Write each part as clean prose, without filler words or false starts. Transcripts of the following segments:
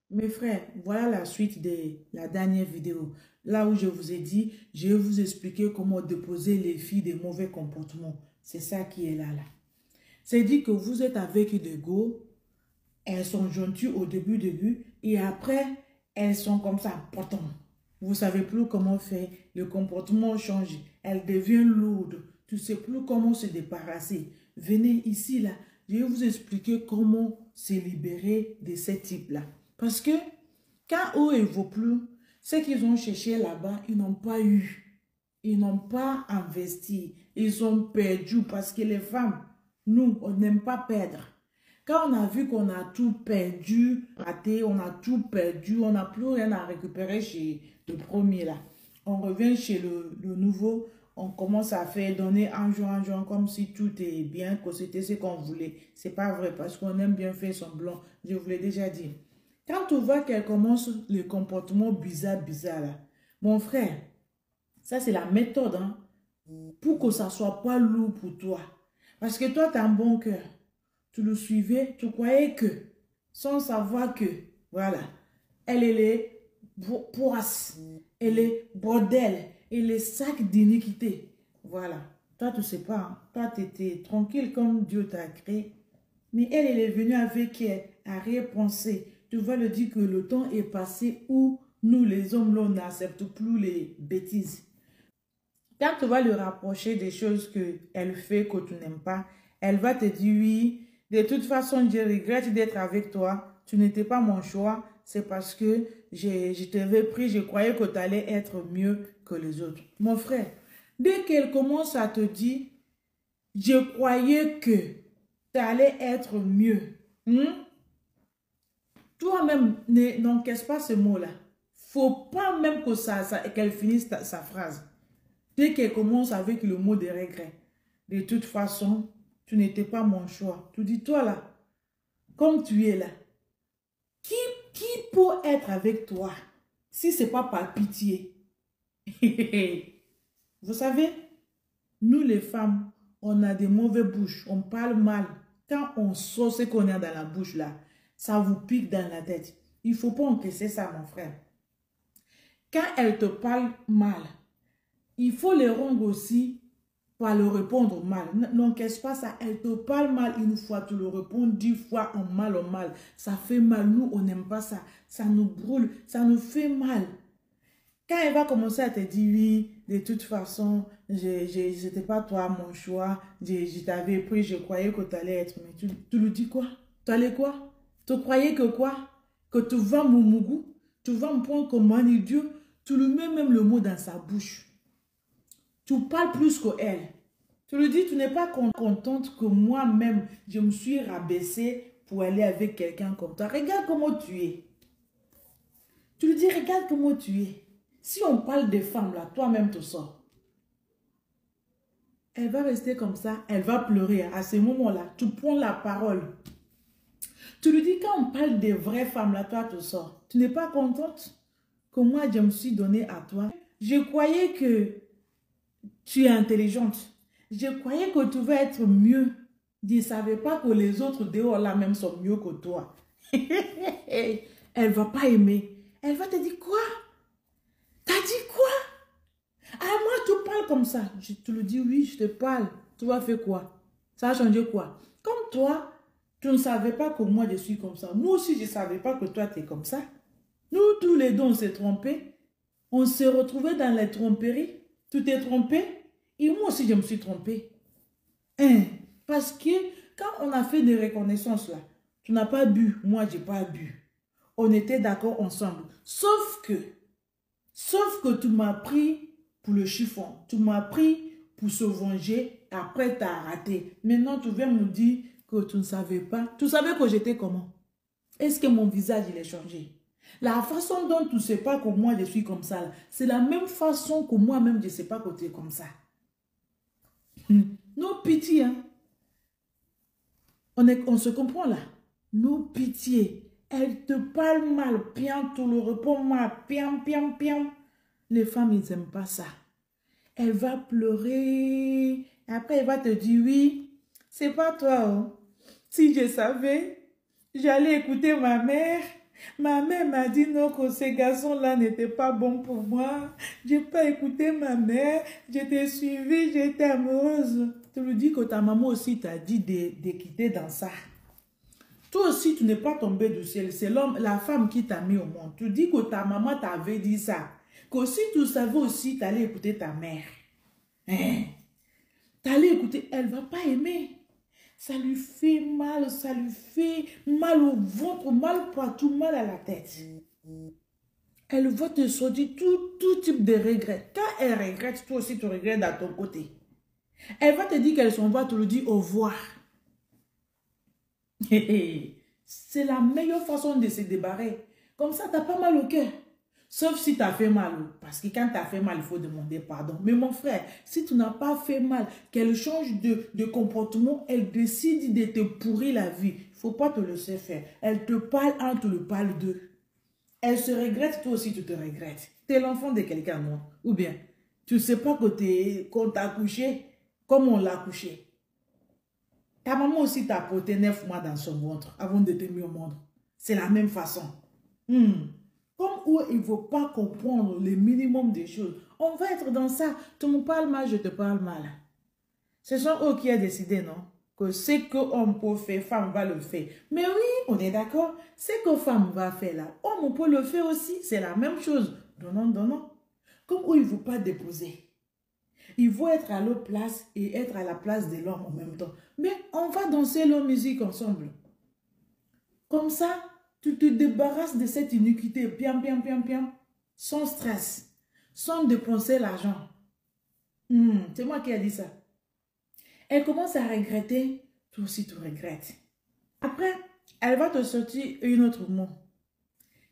Mes frères, voilà la suite de la dernière vidéo. Là où je vous ai dit, je vais vous expliquer comment déposer les filles de mauvais comportements. C'est ça qui est là. C'est dit que vous êtes avec des go, elles sont gentilles au début, et après, elles sont comme ça, pourtant. Vous ne savez plus comment faire, le comportement change, elles deviennent lourdes, tu ne sais plus comment se débarrasser. Venez ici, là, je vais vous expliquer comment se libérer de ces types-là. Parce que quand eux ne vaut plus, ce qu'ils ont cherché là-bas, ils n'ont pas eu. Ils n'ont pas investi. Ils ont perdu parce que les femmes, nous, on n'aime pas perdre. Quand on a vu qu'on a tout perdu, raté, on a tout perdu, on n'a plus rien à récupérer chez le premier là. On revient chez le nouveau, on commence à faire donner un jour, comme si tout est bien, que c'était ce qu'on voulait. C'est pas vrai parce qu'on aime bien faire semblant. Je vous l'ai déjà dit. Quand tu vois qu'elle commence le comportement bizarre là, mon frère, ça c'est la méthode, hein, pour que ça soit pas lourd pour toi. Parce que toi, tu as un bon cœur. Tu le suivais, tu croyais que, sans savoir que, voilà, elle est poisse, elle est bordel, elle est sac d'iniquité. Voilà. Toi, tu ne sais pas. Hein. Toi, tu étais tranquille comme Dieu t'a créé. Mais elle est venue avec elle, à rien-penser. Tu vas le dire que le temps est passé où nous, les hommes, là, on n'accepte plus les bêtises. Quand tu vas lui rapprocher des choses qu'elle fait que tu n'aimes pas, elle va te dire oui, de toute façon, je regrette d'être avec toi. Tu n'étais pas mon choix. C'est parce que je t'avais pris, je croyais que tu allais être mieux que les autres. Mon frère, dès qu'elle commence à te dire, je croyais que tu allais être mieux. Toi-même, n'encaisse pas ce mot-là. Faut pas même que qu'elle finisse sa phrase. Dès qu'elle commence avec le mot de regret, de toute façon, tu n'étais pas mon choix. Tu dis, toi là, comme tu es là, qui peut être avec toi si ce n'est pas par pitié? Vous savez, nous les femmes, on a des mauvaises bouches, on parle mal. Quand on sort ce qu'on a dans la bouche là, ça vous pique dans la tête. Il ne faut pas encaisser ça, mon frère. Quand elle te parle mal, il faut les rendre aussi par le répondre mal. N'encaisse pas ça. Elle te parle mal une fois, tu le réponds 10 fois en mal. Ça fait mal. Nous, on n'aime pas ça. Ça nous brûle, ça nous fait mal. Quand elle va commencer à te dire oui, de toute façon, c'était pas toi mon choix, je t'avais pris, je croyais que tu allais être. Mais tu lui dis quoi? Tu allais quoi? Tu croyais que quoi? Que tu vas moumougou? Tu vas me prendre comme un idiot? Tu lui mets même le mot dans sa bouche. Tu parles plus qu'elle. Tu lui dis, tu n'es pas contente que moi-même, je me suis rabaissée pour aller avec quelqu'un comme toi. Regarde comment tu es. Tu lui dis, regarde comment tu es. Si on parle des femmes, là, toi-même te sors. Elle va rester comme ça, elle va pleurer. À ce moment-là, tu prends la parole. Tu lui dis, quand on parle des vraies femmes, là, toi, te sors. Tu n'es pas contente que moi, je me suis donnée à toi. Je croyais que tu es intelligente. Je croyais que tu vas être mieux. Je ne savais pas que les autres dehors là même sont mieux que toi. Elle ne va pas aimer. Elle va te dire quoi? T'as dit quoi? Ah, moi, tu parles comme ça. Je te le dis, oui, je te parle. Tu vas faire quoi? Ça a changé quoi? Comme toi, tu ne savais pas que moi, je suis comme ça. Moi aussi, je ne savais pas que toi, tu es comme ça. Nous, tous les deux, on s'est trompés. On s'est retrouvés dans les tromperies. Tu t'es trompé? Et moi aussi, je me suis trompée. Hein? Parce que quand on a fait des reconnaissances là, tu n'as pas bu, moi, je n'ai pas bu. On était d'accord ensemble. Sauf que tu m'as pris pour le chiffon. Tu m'as pris pour se venger. Après, tu as raté. Maintenant, tu viens me dire que tu ne savais pas. Tu savais que j'étais comment? Est-ce que mon visage, il est changé? La façon dont tu ne sais pas que moi, je suis comme ça, c'est la même façon que moi-même, je ne sais pas que tu es comme ça. Non pitié, hein? On se comprend là. Non pitié. Elle te parle mal, bien, tu le réponds mal, piam. Les femmes, ils n'aiment pas ça. Elle va pleurer. Après, elle va te dire oui, c'est pas toi. Oh. Si je savais, j'allais écouter ma mère. Ma mère m'a dit non, que ces garçons-là n'étaient pas bons pour moi. J'ai pas écouté ma mère. Je t'ai suivi, j'étais amoureuse. Tu lui dis que ta maman aussi t'a dit de quitter dans ça. Toi aussi, tu n'es pas tombé du ciel. C'est l'homme, la femme qui t'a mis au monde. Tu dis que ta maman t'avait dit ça. Que si tu savais aussi, tu allais écouter ta mère. Hein? Tu allais écouter, elle ne va pas aimer. Ça lui fait mal, ça lui fait mal au ventre, mal partout, mal à la tête. Elle va te sortir tout type de regrets. Quand elle regrette, toi aussi tu regrettes à ton côté. Elle va te dire qu'elle s'en va, tu lui dis au revoir. C'est la meilleure façon de se débarrasser. Comme ça, tu n'as pas mal au cœur. Sauf si tu as fait mal. Parce que quand tu as fait mal, il faut demander pardon. Mais mon frère, si tu n'as pas fait mal, qu'elle change de comportement, elle décide de te pourrir la vie. Il ne faut pas te laisser faire. Elle te parle un, tu le parles deux. Elle se regrette, toi aussi tu te regrettes. Tu es l'enfant de quelqu'un, non? Ou bien, tu ne sais pas qu'on t'a couché comme on l'a couché. Ta maman aussi t'a porté 9 mois dans son ventre avant de te mettre au monde. C'est la même façon. Comme où il ne faut pas comprendre le minimum des choses. On va être dans ça. Tu me parles mal, je te parle mal. Ce sont eux qui ont décidé, non? Que ce qu'homme peut faire, femme va le faire. Mais oui, on est d'accord. Ce que femme va faire là, homme peut le faire aussi. C'est la même chose. Donnons, donnons. Comme où il ne faut pas déposer. Il faut être à leur place et être à la place de l'homme en même temps. Mais on va danser leur musique ensemble. Comme ça, tu te débarrasses de cette iniquité, piam, piam, piam, piam, sans stress, sans dépenser l'argent. C'est moi qui ai dit ça. Elle commence à regretter, toi aussi tu regrettes. Après, elle va te sortir une autre mot.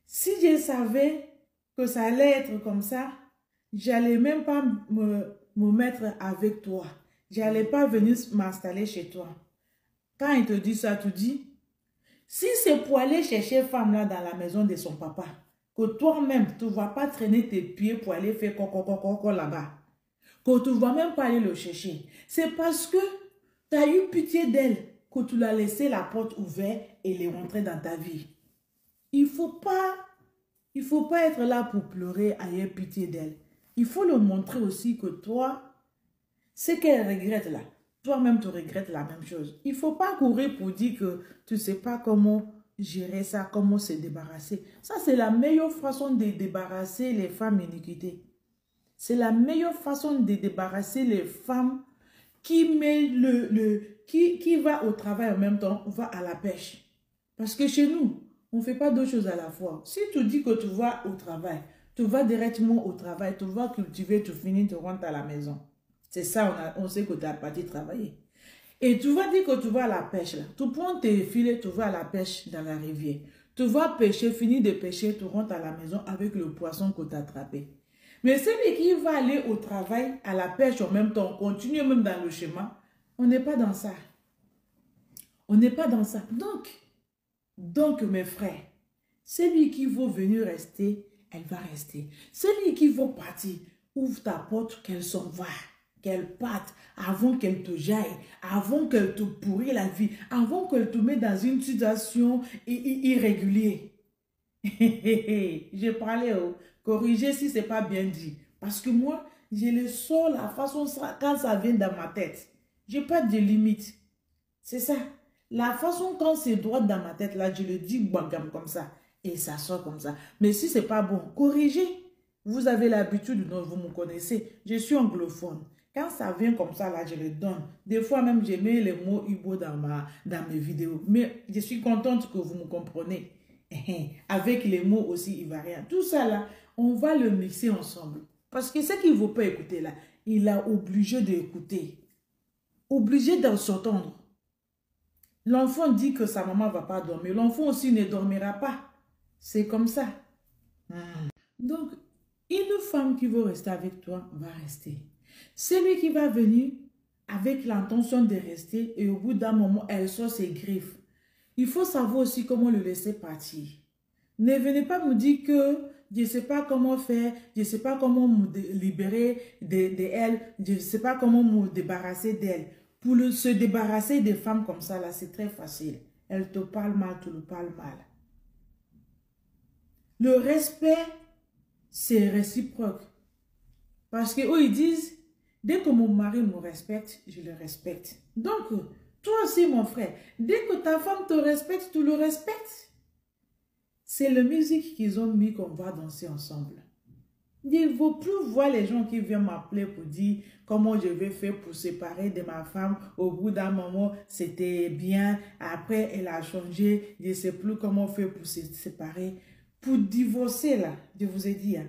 Si je savais que ça allait être comme ça, j'allais même pas me mettre avec toi. J'allais pas venir m'installer chez toi. Quand il te dit ça, tu dis, si c'est pour aller chercher femme là dans la maison de son papa, que toi-même, tu ne vas pas traîner tes pieds pour aller faire coco là-bas, que tu ne vas même pas aller le chercher, c'est parce que tu as eu pitié d'elle que tu l'as laissé la porte ouverte et elle est rentrée dans ta vie. Il ne faut pas être là pour pleurer, avoir pitié d'elle. Il faut le montrer aussi que toi, ce qu'elle regrette là, toi-même tu regrettes la même chose. Il ne faut pas courir pour dire que tu ne sais pas comment gérer ça, comment se débarrasser. Ça, c'est la meilleure façon de débarrasser les femmes iniquités. C'est la meilleure façon de débarrasser les femmes qui va au travail en même temps, va à la pêche. Parce que chez nous, on ne fait pas deux choses à la fois. Si tu dis que tu vas au travail, tu vas directement au travail, tu vas cultiver, tu finis, tu rentres à la maison. C'est ça, on sait que tu as parti travailler. Et tu vas dire que tu vas à la pêche là. Tu prends tes filets, tu vas à la pêche dans la rivière. Tu vas pêcher, finis de pêcher, tu rentres à la maison avec le poisson que tu as attrapé. Mais celui qui va aller au travail, à la pêche en même temps, continue même dans le chemin, on n'est pas dans ça. On n'est pas dans ça. Donc mes frères, celui qui veut venir rester, elle va rester. Celui qui veut partir, ouvre ta porte, qu'elle s'en va, qu'elle parte, avant qu'elle te jaille, avant qu'elle te pourrit la vie, avant qu'elle te mette dans une situation irrégulière. J'ai parlé, corriger si ce n'est pas bien dit. Parce que moi, je le sors la façon quand ça vient dans ma tête. Je n'ai pas de limite. C'est ça. La façon quand c'est droit dans ma tête, là, je le dis bagam comme ça. Et ça sort comme ça. Mais si ce n'est pas bon, corrigez. Vous avez l'habitude, vous me connaissez. Je suis anglophone. Quand ça vient comme ça, là, je le donne. Des fois même, je mets les mots Igbo dans mes vidéos. Mais je suis contente que vous me comprenez. Avec les mots aussi ivoiriens. Tout ça, là, on va le mixer ensemble. Parce que ce qu'il ne veut pas écouter, là, il a obligé d'écouter. Obligé de s'entendre. L'enfant dit que sa maman ne va pas dormir. L'enfant aussi ne dormira pas. C'est comme ça. Donc, une femme qui veut rester avec toi va rester. Celui qui va venir avec l'intention de rester et au bout d'un moment, elle sort ses griffes. Il faut savoir aussi comment le laisser partir. Ne venez pas me dire que je ne sais pas comment faire, je ne sais pas comment me libérer d'elle, je ne sais pas comment me débarrasser d'elle. Pour se débarrasser des femmes comme ça, là, c'est très facile. Elle te parle mal, tu le parles mal. Le respect, c'est réciproque. Parce qu'eux, ils disent, dès que mon mari me respecte, je le respecte. Donc, toi aussi, mon frère, dès que ta femme te respecte, tu le respectes. C'est la musique qu'ils ont mis qu'on va danser ensemble. Il ne faut plus voir les gens qui viennent m'appeler pour dire comment je vais faire pour séparer de ma femme. Au bout d'un moment, c'était bien. Après, elle a changé. Je ne sais plus comment faire pour se séparer. Pour divorcer, là, je vous ai dit, hein,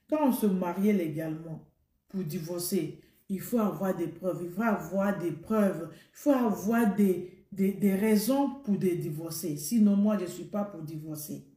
quand on se mariait légalement, pour divorcer, il faut avoir des preuves. Il faut avoir des preuves. Il faut avoir des raisons pour divorcer. Sinon, moi, je ne suis pas pour divorcer.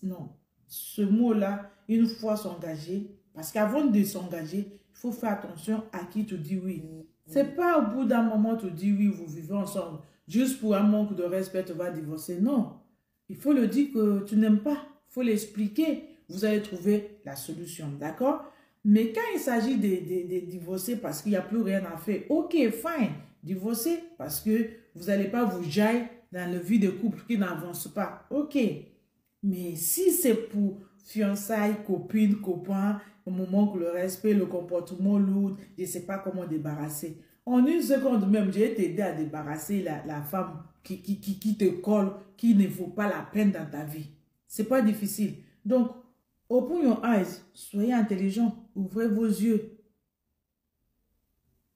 Non. Ce mot-là, une fois s'engager, parce qu'avant de s'engager, il faut faire attention à qui te dit oui. C'est pas au bout d'un moment tu dis oui, vous vivez ensemble. Juste pour un manque de respect, tu vas divorcer. Non. Il faut le dire que tu n'aimes pas. Il faut l'expliquer. Vous allez trouver la solution. D'accord? Mais quand il s'agit de divorcer parce qu'il n'y a plus rien à faire, ok, fine. Divorcer parce que vous n'allez pas vous jaillir dans la vie de couple qui n'avance pas. Ok. Mais si c'est pour fiançailles, copines, copains, au moment que le respect, le comportement lourd, je ne sais pas comment débarrasser. En une seconde même, j'ai t'aidé à débarrasser la femme qui te colle, qui ne vaut pas la peine dans ta vie. Ce n'est pas difficile. Donc, open your eyes, soyez intelligent, ouvrez vos yeux.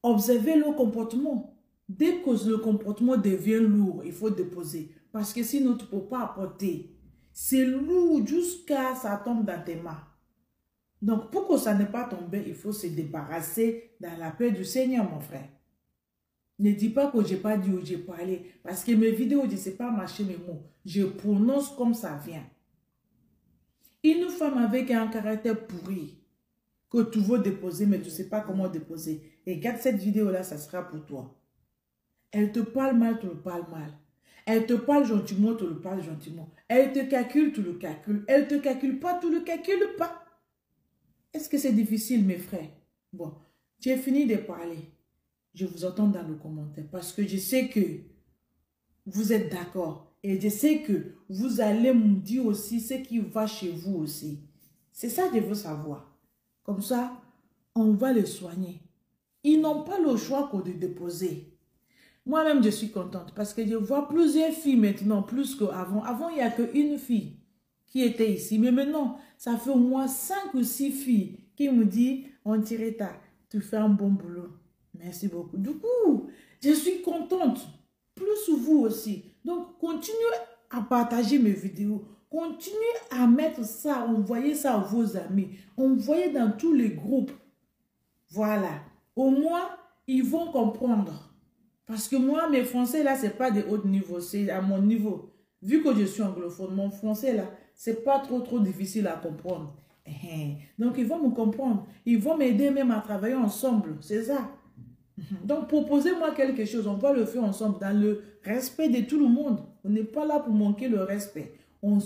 Observez le comportement. Dès que le comportement devient lourd, il faut déposer. Parce que sinon, tu ne peux pas apporter. C'est lourd jusqu'à ça tombe dans tes mains. Donc, pour que ça ne pas tomber, il faut se débarrasser dans la paix du Seigneur, mon frère. Ne dis pas que je n'ai pas dit ou j'ai parlé. Parce que mes vidéos, je ne sais pas mâcher mes mots. Je prononce comme ça vient. Une femme avec un caractère pourri, que tu veux déposer, mais tu ne sais pas comment déposer. Et regarde cette vidéo-là, ça sera pour toi. Elle te parle mal, tu le parles mal. Elle te parle gentiment, tu le parles gentiment. Elle te calcule, tu le calcules. Elle ne te calcule pas, tu ne le calcules pas. Est-ce que c'est difficile, mes frères? Bon, j'ai fini de parler. Je vous entends dans le commentaire parce que je sais que vous êtes d'accord. Et je sais que vous allez me dire aussi ce qui va chez vous aussi. C'est ça que je veux savoir. Comme ça, on va les soigner. Ils n'ont pas le choix que de déposer. Moi-même, je suis contente parce que je vois plusieurs filles maintenant, plus qu'avant. Avant, il n'y a qu'une fille qui était ici. Mais maintenant, ça fait au moins 5 ou 6 filles qui me disent, Antireta, tu fais un bon boulot. Merci beaucoup. Du coup, je suis contente. Plus vous aussi. Donc, continuez à partager mes vidéos. Continuez à mettre ça, envoyez ça à vos amis. Envoyez dans tous les groupes. Voilà. Au moins, ils vont comprendre. Parce que moi, mes français, là, ce n'est pas de haut niveau, c'est à mon niveau. Vu que je suis anglophone, mon français, là, ce n'est pas trop difficile à comprendre. Donc, ils vont me comprendre. Ils vont m'aider même à travailler ensemble. C'est ça. Donc, proposez-moi quelque chose. On va le faire ensemble dans le respect de tout le monde. On n'est pas là pour manquer le respect. On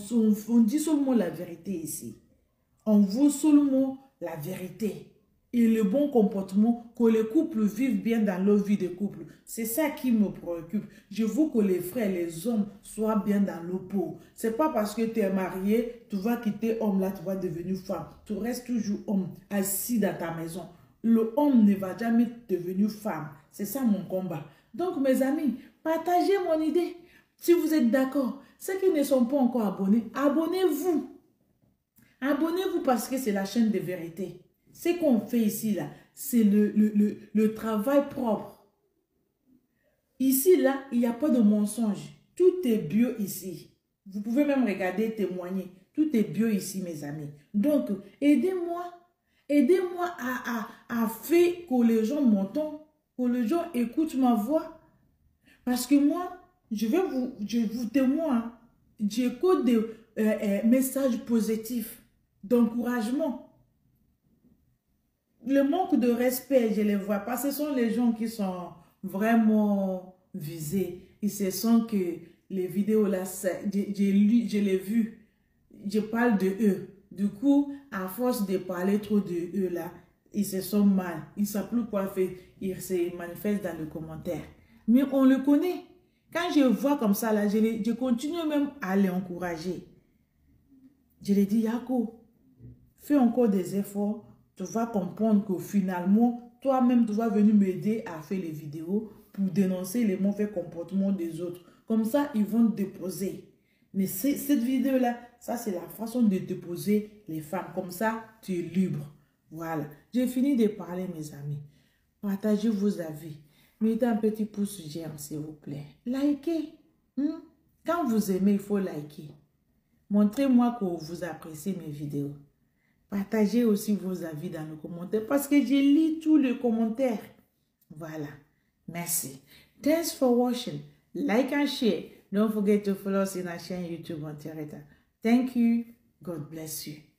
dit seulement la vérité ici. On veut seulement la vérité. Et le bon comportement, que les couples vivent bien dans leur vie de couple. C'est ça qui me préoccupe. Je veux que les frères, les hommes soient bien dans leur peau. Ce n'est pas parce que tu es marié, tu vas quitter homme là, tu vas devenir femme. Tu restes toujours homme, assis dans ta maison. Le homme ne va jamais devenir femme. C'est ça mon combat. Donc mes amis, partagez mon idée. Si vous êtes d'accord, ceux qui ne sont pas encore abonnés, abonnez-vous. Abonnez-vous parce que c'est la chaîne de vérité. Ce qu'on fait ici, là, c'est le travail propre. Ici, là, il n'y a pas de mensonge. Tout est bio ici. Vous pouvez même regarder, témoigner. Tout est bio ici, mes amis. Donc, aidez-moi. Aidez-moi à faire que les gens m'entendent, que les gens écoutent ma voix. Parce que moi, je vous témoigne. J'écoute des messages positifs, d'encouragement. Le manque de respect, je ne les vois pas. Ce sont les gens qui sont vraiment visés. Ils se sentent que les vidéos là, je l'ai vu. Je parle de eux. Du coup, à force de parler trop de eux là, ils se sentent mal. Ils ne savent plus quoi faire. Ils se manifestent dans les commentaires. Mais on le connaît. Quand je vois comme ça là, je continue même à les encourager. Je lui ai dit, Yako, fais encore des efforts. Tu vas comprendre que finalement, toi-même, tu vas venir m'aider à faire les vidéos pour dénoncer les mauvais comportements des autres. Comme ça, ils vont te déposer. Mais cette vidéo-là, ça, c'est la façon de déposer les femmes. Comme ça, tu es libre. Voilà. J'ai fini de parler, mes amis. Partagez vos avis. Mettez un petit pouce géant, s'il vous plaît. Likez. Quand vous aimez, il faut liker. Montrez-moi que vous appréciez mes vidéos. Partagez aussi vos avis dans les commentaires parce que je lis tous les commentaires. Voilà. Merci. Thanks for watching. Like and share. Don't forget to follow us in our channel YouTube on Tereta. Thank you. God bless you.